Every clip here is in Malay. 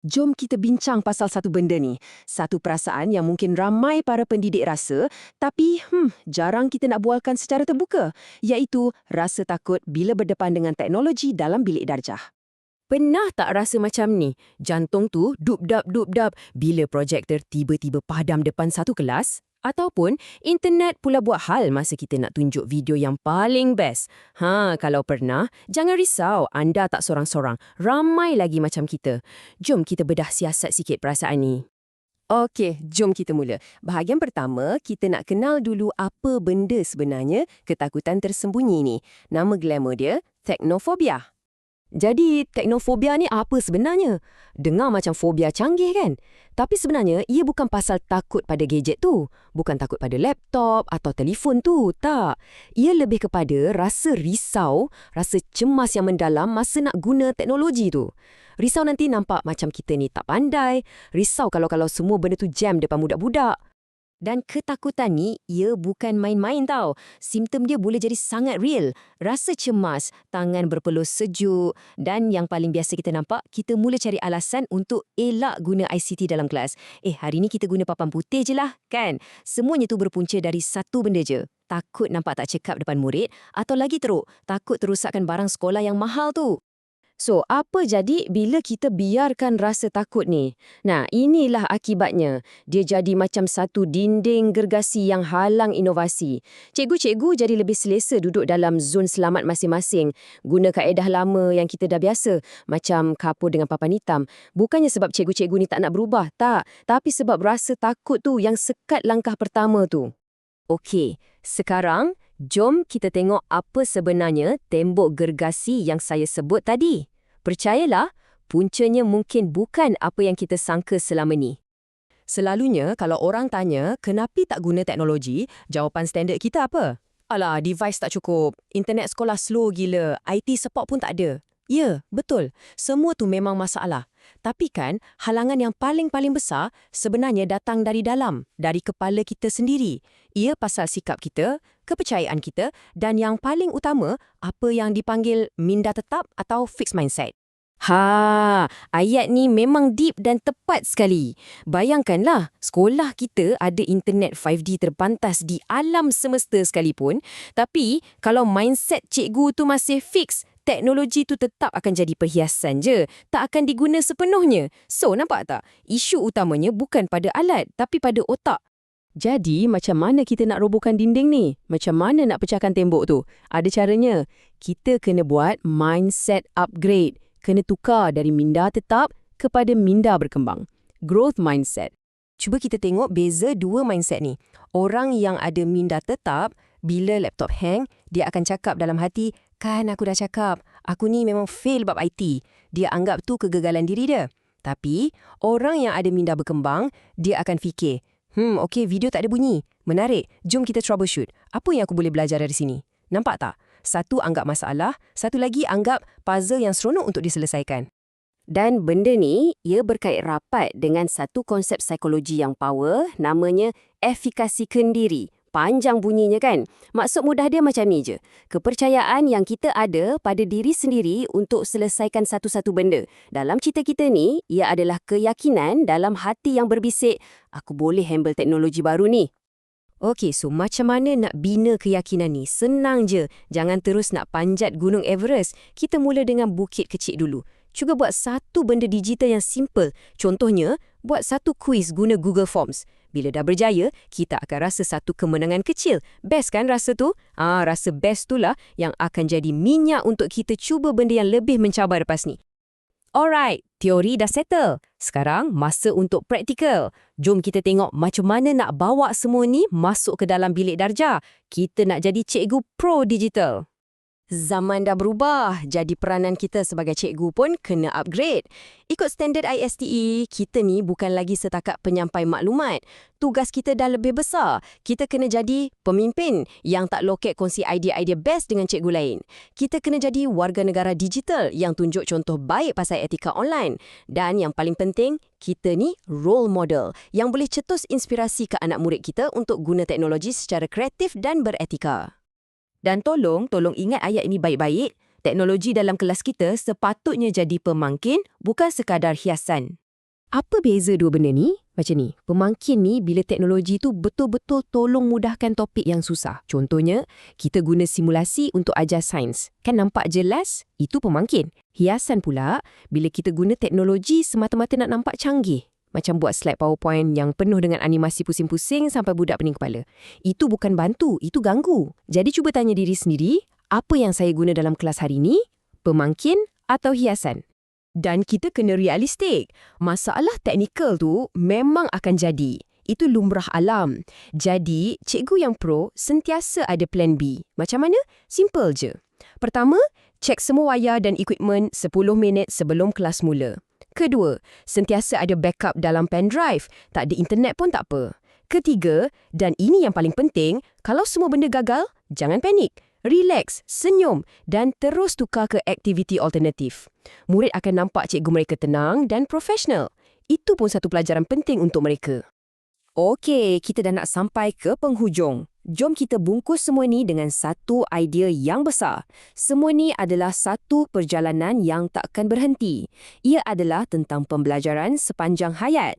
Jom kita bincang pasal satu benda ni. Satu perasaan yang mungkin ramai para pendidik rasa, tapi jarang kita nak bualkan secara terbuka, iaitu rasa takut bila berdepan dengan teknologi dalam bilik darjah. Pernah tak rasa macam ni? Jantung tu dub-dab bila projektor tiba-tiba padam depan satu kelas? Ataupun internet pula buat hal masa kita nak tunjuk video yang paling best? Kalau pernah, jangan risau, anda tak sorang-sorang. Ramai lagi macam kita. Jom kita bedah siasat sikit perasaan ni. Okey, jom kita mula. Bahagian pertama, kita nak kenal dulu apa benda sebenarnya ketakutan tersembunyi ni. Nama glamour dia, teknofobia. Jadi, teknofobia ni apa sebenarnya? Dengar macam fobia canggih kan? Tapi sebenarnya, ia bukan pasal takut pada gadget tu. Bukan takut pada laptop atau telefon tu, tak. Ia lebih kepada rasa risau, rasa cemas yang mendalam masa nak guna teknologi tu. Risau nanti nampak macam kita ni tak pandai. Risau kalau semua benda tu jam depan budak-budak. Dan ketakutan ni, ia bukan main-main tau. Simptom dia boleh jadi sangat real. Rasa cemas, tangan berpeluh sejuk dan yang paling biasa kita nampak, kita mula cari alasan untuk elak guna ICT dalam kelas. Hari ni kita guna papan putih je lah, kan? Semuanya tu berpunca dari satu benda je. Takut nampak tak cekap depan murid atau lagi teruk, takut terusakkan barang sekolah yang mahal tu. So, apa jadi bila kita biarkan rasa takut ni? Nah, inilah akibatnya. Dia jadi macam satu dinding gergasi yang halang inovasi. Cikgu-cikgu jadi lebih selesa duduk dalam zon selamat masing-masing. Guna kaedah lama yang kita dah biasa, macam kapur dengan papan hitam. Bukannya sebab cikgu-cikgu ni tak nak berubah, tak. Tapi sebab rasa takut tu yang sekat langkah pertama tu. Okey, sekarang jom kita tengok apa sebenarnya tembok gergasi yang saya sebut tadi. Percayalah, puncanya mungkin bukan apa yang kita sangka selama ni. Selalunya, kalau orang tanya, kenapa tak guna teknologi, jawapan standard kita apa? Alah, device tak cukup, internet sekolah slow gila, IT support pun tak ada. Ya, betul. Semua tu memang masalah. Tapi kan, halangan yang paling-paling besar sebenarnya datang dari dalam, dari kepala kita sendiri. Ia pasal sikap kita, kepercayaan kita dan yang paling utama, apa yang dipanggil minda tetap atau fixed mindset. Ayat ni memang deep dan tepat sekali. Bayangkanlah, sekolah kita ada internet 5G terpantas di alam semesta sekalipun, tapi kalau mindset cikgu tu masih fix, teknologi tu tetap akan jadi perhiasan je, tak akan diguna sepenuhnya. So, nampak tak? Isu utamanya bukan pada alat, tapi pada otak. Jadi, macam mana kita nak robohkan dinding ni? Macam mana nak pecahkan tembok tu? Ada caranya. Kita kena buat mindset upgrade. Kena tukar dari minda tetap kepada minda berkembang. Growth mindset. Cuba kita tengok beza dua mindset ni. Orang yang ada minda tetap, bila laptop hang, dia akan cakap dalam hati, kan aku dah cakap, aku ni memang fail bab IT. Dia anggap tu kegagalan diri dia. Tapi, orang yang ada minda berkembang, dia akan fikir, okey, video tak ada bunyi. Menarik, jom kita troubleshoot. Apa yang aku boleh belajar dari sini? Nampak tak? Satu anggap masalah, satu lagi anggap puzzle yang seronok untuk diselesaikan. Dan benda ni, ia berkait rapat dengan satu konsep psikologi yang power, namanya efikasikan diri. Panjang bunyinya kan? Maksud mudah dia macam ni je. Kepercayaan yang kita ada pada diri sendiri untuk selesaikan satu-satu benda. Dalam cerita kita ni, ia adalah keyakinan dalam hati yang berbisik, aku boleh handle teknologi baru ni. Okey, so macam mana nak bina keyakinan ni? Senang je. Jangan terus nak panjat Gunung Everest. Kita mula dengan bukit kecil dulu. Cuba buat satu benda digital yang simple. Contohnya, buat satu kuis guna Google Forms. Bila dah berjaya, kita akan rasa satu kemenangan kecil. Best kan rasa tu? Rasa best tu lah yang akan jadi minyak untuk kita cuba benda yang lebih mencabar lepas ni. Alright, teori dah settle. Sekarang masa untuk praktikal. Jom kita tengok macam mana nak bawa semua ni masuk ke dalam bilik darjah. Kita nak jadi cikgu pro digital. Zaman dah berubah, jadi peranan kita sebagai cikgu pun kena upgrade. Ikut standard ISTE, kita ni bukan lagi setakat penyampai maklumat. Tugas kita dah lebih besar. Kita kena jadi pemimpin yang tak loket kongsi idea-idea best dengan cikgu lain. Kita kena jadi warga negara digital yang tunjuk contoh baik pasal etika online. Dan yang paling penting, kita ni role model yang boleh cetus inspirasi ke anak murid kita untuk guna teknologi secara kreatif dan beretika. Dan tolong ingat ayat ini baik-baik. Teknologi dalam kelas kita sepatutnya jadi pemangkin, bukan sekadar hiasan. Apa beza dua benda ni? Macam ni, pemangkin ni bila teknologi tu betul-betul tolong mudahkan topik yang susah. Contohnya, kita guna simulasi untuk ajar sains. Kan nampak jelas? Itu pemangkin. Hiasan pula, bila kita guna teknologi semata-mata nak nampak canggih. Macam buat slide PowerPoint yang penuh dengan animasi pusing-pusing sampai budak pening kepala. Itu bukan bantu, itu ganggu. Jadi cuba tanya diri sendiri, apa yang saya guna dalam kelas hari ni? Pemangkin atau hiasan? Dan kita kena realistik. Masalah teknikal tu memang akan jadi. Itu lumrah alam. Jadi, cikgu yang pro sentiasa ada plan B. Macam mana? Simple je. Pertama, cek semua wayar dan equipment 10 minit sebelum kelas mula. Kedua, sentiasa ada backup dalam pendrive. Tak ada internet pun tak apa. Ketiga, dan ini yang paling penting, kalau semua benda gagal, jangan panik. Relax, senyum dan terus tukar ke aktiviti alternatif. Murid akan nampak cikgu mereka tenang dan profesional. Itu pun satu pelajaran penting untuk mereka. Okey, kita dah nak sampai ke penghujung. Jom kita bungkus semua ni dengan satu idea yang besar. Semua ni adalah satu perjalanan yang takkan berhenti. Ia adalah tentang pembelajaran sepanjang hayat.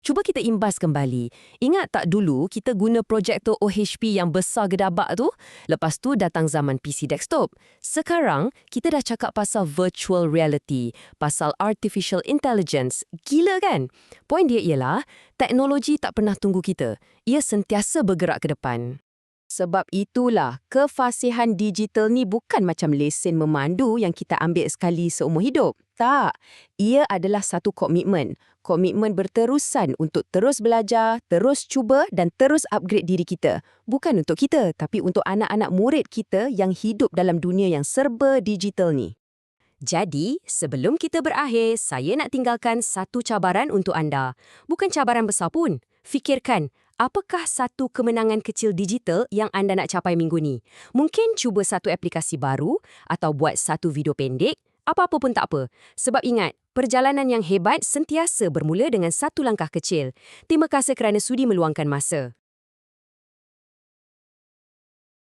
Cuba kita imbas kembali. Ingat tak dulu kita guna projektor OHP yang besar gedabak tu? Lepas tu datang zaman PC desktop. Sekarang, kita dah cakap pasal virtual reality, pasal artificial intelligence. Gila kan? Poin dia ialah, teknologi tak pernah tunggu kita. Ia sentiasa bergerak ke depan. Sebab itulah, kefasihan digital ni bukan macam lesen memandu yang kita ambil sekali seumur hidup. Tak. Ia adalah satu komitmen. Komitmen berterusan untuk terus belajar, terus cuba dan terus upgrade diri kita. Bukan untuk kita, tapi untuk anak-anak murid kita yang hidup dalam dunia yang serba digital ni. Jadi, sebelum kita berakhir, saya nak tinggalkan satu cabaran untuk anda. Bukan cabaran besar pun. Fikirkan, apakah satu kemenangan kecil digital yang anda nak capai minggu ni? Mungkin cuba satu aplikasi baru atau buat satu video pendek. Apa-apa pun tak apa. Sebab ingat, perjalanan yang hebat sentiasa bermula dengan satu langkah kecil. Terima kasih kerana sudi meluangkan masa.